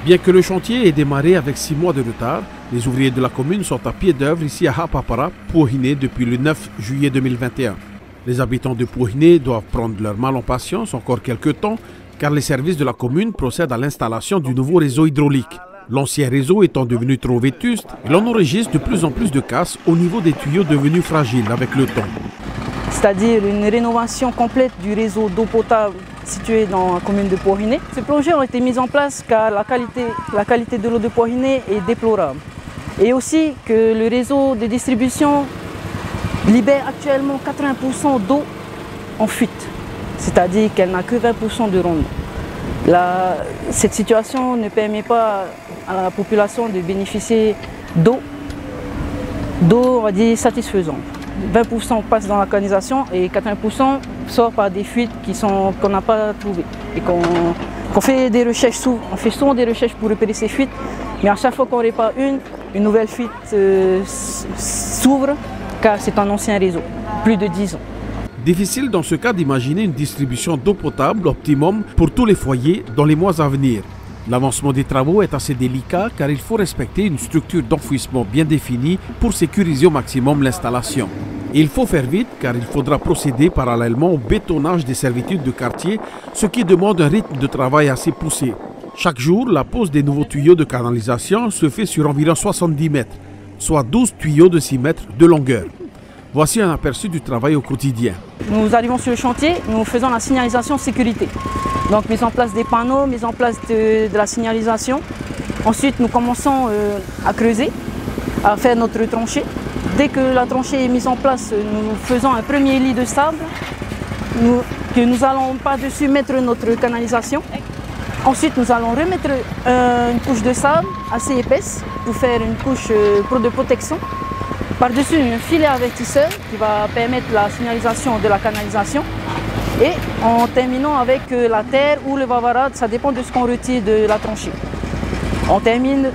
Bien que le chantier ait démarré avec 6 mois de retard, les ouvriers de la commune sont à pied d'œuvre ici à Hapapara, Pohiné, depuis le 9 juillet 2021. Les habitants de Pohiné doivent prendre leur mal en patience encore quelques temps, car les services de la commune procèdent à l'installation du nouveau réseau hydraulique. L'ancien réseau étant devenu trop vétuste, l'on enregistre de plus en plus de casses au niveau des tuyaux devenus fragiles avec le temps. C'est-à-dire une rénovation complète du réseau d'eau potable situé dans la commune de Pohiné. Ces projets ont été mis en place car la qualité de l'eau de Pohiné est déplorable. Et aussi que le réseau de distribution libère actuellement 80% d'eau en fuite, c'est-à-dire qu'elle n'a que 20% de rendement. Cette situation ne permet pas à la population de bénéficier d'eau, on va dire, satisfaisante. 20% passe dans la canalisation et 80% sort par des fuites qu'on n'a pas trouvées. Et qu'on fait des recherches, on fait souvent des recherches pour repérer ces fuites, mais à chaque fois qu'on répare une nouvelle fuite s'ouvre car c'est un ancien réseau, plus de 10 ans. Difficile dans ce cas d'imaginer une distribution d'eau potable optimum pour tous les foyers dans les mois à venir. L'avancement des travaux est assez délicat car il faut respecter une structure d'enfouissement bien définie pour sécuriser au maximum l'installation. Et il faut faire vite car il faudra procéder parallèlement au bétonnage des servitudes de quartier, ce qui demande un rythme de travail assez poussé. Chaque jour, la pose des nouveaux tuyaux de canalisation se fait sur environ 70 mètres, soit 12 tuyaux de 6 mètres de longueur. Voici un aperçu du travail au quotidien. Nous arrivons sur le chantier, nous faisons la signalisation sécurité. Donc mise en place des panneaux, mise en place de la signalisation. Ensuite nous commençons à creuser, à faire notre tranchée. Dès que la tranchée est mise en place, nous faisons un premier lit de sable que nous allons par-dessus mettre notre canalisation. Ensuite nous allons remettre une couche de sable assez épaisse pour faire une couche de protection. Par-dessus un filet avertisseur qui va permettre la signalisation de la canalisation. Et en terminant avec la terre ou le vavara, ça dépend de ce qu'on retire de la tranchée. On termine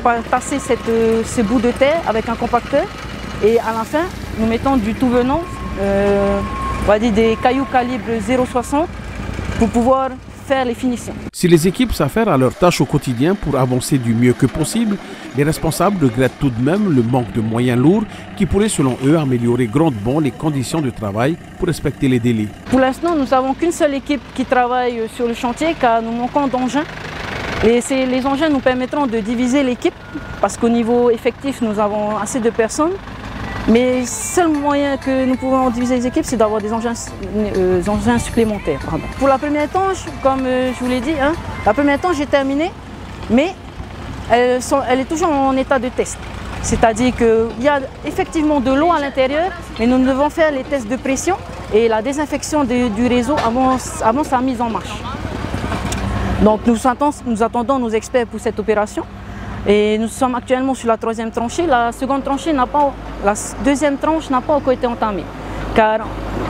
par tasser ce bout de terre avec un compacteur et à la fin, nous mettons du tout venant, on va dire des cailloux calibre 0,60 pour pouvoir faire les finitions. Si les équipes s'affairent à leurs tâches au quotidien pour avancer du mieux que possible, les responsables regrettent tout de même le manque de moyens lourds qui pourraient selon eux améliorer grandement les conditions de travail pour respecter les délais. Pour l'instant, nous n'avons qu'une seule équipe qui travaille sur le chantier car nous manquons d'engins. Et les engins nous permettront de diviser l'équipe parce qu'au niveau effectif, nous avons assez de personnes. Mais le seul moyen que nous pouvons diviser les équipes, c'est d'avoir des engins supplémentaires. Pardon. Pour la première tranche, comme je vous l'ai dit, la première tranche est terminée, mais elle est toujours en état de test. C'est-à-dire qu'il y a effectivement de l'eau à l'intérieur, mais nous devons faire les tests de pression et la désinfection du réseau avant sa mise en marche. Donc nous attendons nos experts pour cette opération. Et nous sommes actuellement sur la troisième tranchée. La deuxième tranche n'a pas encore été entamée. Car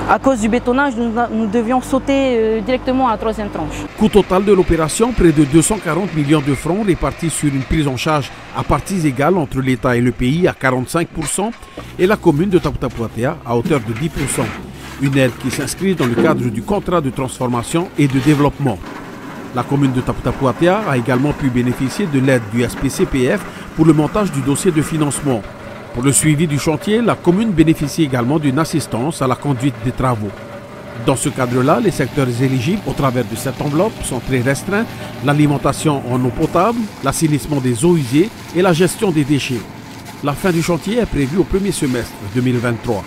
à cause du bétonnage, nous devions sauter directement à la troisième tranche. Coût total de l'opération, près de 240 millions de francs répartis sur une prise en charge à parties égales entre l'État et le pays à 45% et la commune de Taputapuatea à hauteur de 10%. Une aide qui s'inscrit dans le cadre du contrat de transformation et de développement. La commune de Taputapuatea a également pu bénéficier de l'aide du SPCPF pour le montage du dossier de financement. Pour le suivi du chantier, la commune bénéficie également d'une assistance à la conduite des travaux. Dans ce cadre-là, les secteurs éligibles au travers de cette enveloppe sont très restreints: l'alimentation en eau potable, l'assainissement des eaux usées et la gestion des déchets. La fin du chantier est prévue au premier semestre 2023.